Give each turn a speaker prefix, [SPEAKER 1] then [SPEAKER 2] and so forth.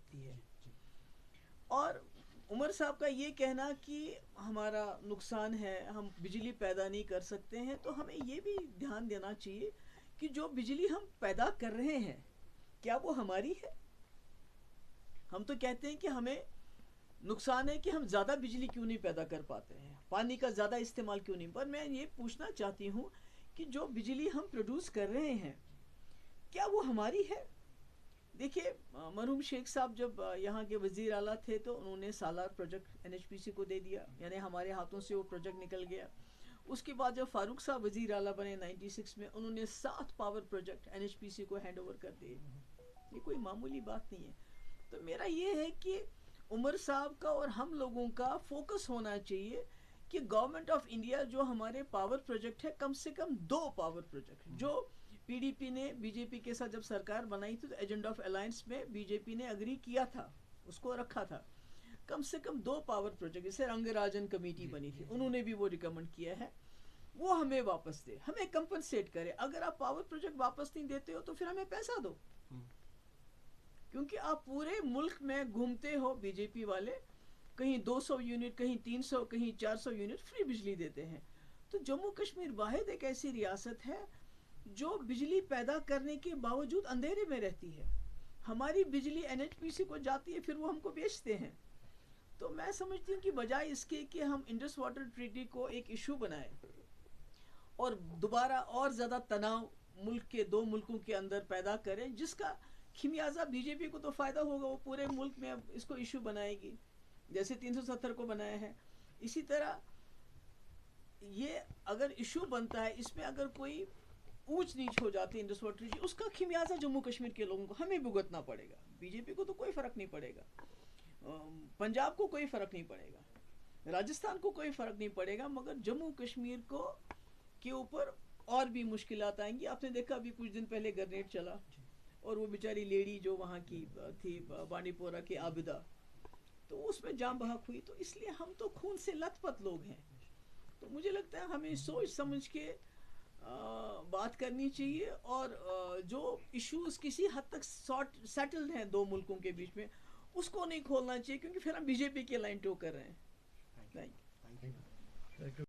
[SPEAKER 1] سکتی ہے. اور عمر صاحب کا یہ کہنا کہ ہمارا نقصان ہے، ہم بجلی پیدا نہیں کر سکتے ہیں، تو ہمیں یہ بھی دھیان دینا چاہیے کہ جو بجلی ہم پیدا کر رہے ہیں کیا وہ ہماری ہے؟ ہم تو کہتے ہیں کہ ہمیں نقصان ہے کہ ہم زیادہ بجلی کیوں نہیں پیدا کر پاتے ہیں، پانی کا زیادہ استعمال کیوں نہیں. پر میں یہ پوچھنا چاہتی ہوں کہ جو بجلی ہم پروڈیوس کر رہے ہیں کیا وہ ہماری ہے؟ دیکھیے مرحوم شیخ صاحب جب یہاں کے وزیر اعلیٰ تھے تو انہوں نے سالار project N H P C کو دے دیا، یعنی ہمارے ہاتھوں سے وہ پروجیکٹ نکل گیا. اس کے بعد جب فاروق صاحب وزیر اعلیٰ بنے 96 میں، انہوں نے 7 power project N H P C کو ہینڈ اوور کر دیے. یہ کوئی معمولی بات نہیں ہے. تو میرا یہ ہے کہ عمر صاحب کا اور ہم لوگوں کا فوکس ہونا چاہیے کہ گورنمنٹ آف انڈیا جو ہمارے پاور پروجیکٹ ہے، کم سے کم 2 پاور پروجیکٹ جو پی ڈی پی نے بی جے پی کے ساتھ جب سرکار بنائی تھی تو ایجنڈا آف الائنس میں بی جے پی نے اگری کیا تھا، اس کو رکھا تھا. کم سے کم 2 پاور پروجیکٹ، جیسے رنگ راجن کمیٹی بنی تھی، انہوں نے بھی وہ ریکمنڈ کیا ہے، وہ ہمیں واپس دے، ہمیں کمپنسیٹ کرے. اگر آپ پاور پروجیکٹ واپس نہیں دیتے ہو تو پھر ہمیں پیسہ دو، کیونکہ آپ پورے ملک میں گھومتے ہو بی جے پی والے، کہیں 200 یونٹ، کہیں 300، کہیں 400 یونٹ فری بجلی دیتے ہیں. تو جموں کشمیر واحد ایک ایسی ریاست ہے جو بجلی پیدا کرنے کے باوجود اندھیرے میں رہتی ہے. ہماری بجلی این ایچ پی سی کو جاتی ہے، پھر وہ ہم کو بیچتے ہیں. تو میں سمجھتی ہوں کہ بجائے اس کے کہ ہم انڈس واٹر ٹریٹی کو ایک ایشو بنائیں اور دوبارہ اور زیادہ تناؤ ملک کے 2 ملکوں کے اندر پیدا کریں، جس کا خمیازہ بی جے پی کو تو فائدہ ہوگا، وہ پورے ملک میں اب اس کو ایشو بنائے گی، جیسے 370 کو بنایا ہے. اسی طرح یہ اگر ایشو بنتا ہے، اس میں اگر کوئی اونچ نیچ ہو جاتی ہے انڈس واٹر ٹریٹی، اس کا خمیازہ جموں کشمیر کے لوگوں کو ہمیں بھگتنا پڑے گا. بی جے پی کو تو کوئی فرق نہیں پڑے گا، پنجاب کو کوئی فرق نہیں پڑے گا، راجستھان کو کوئی فرق نہیں پڑے گا، مگر جموں کشمیر کو کے اوپر اور بھی مشکلات آئیں گی. آپ نے دیکھا ابھی کچھ دن پہلے گرنیڈ چلا، اور وہ بیچاری لیڈی جو وہاں کی تھی بانڈی پورہ کی عابدہ، تو اس میں جان بحق ہوئی. تو اس لیے ہم تو خون سے لت پت لوگ ہیں. تو مجھے لگتا ہے ہمیں سوچ سمجھ کے بات کرنی چاہیے، اور جو ایشوز کسی حد تک سیٹلڈ ہیں 2 ملکوں کے بیچ میں، اس کو نہیں کھولنا چاہیے، کیونکہ پھر ہم بی جے پی کے لائن ٹو کر رہے ہیں. Thank you.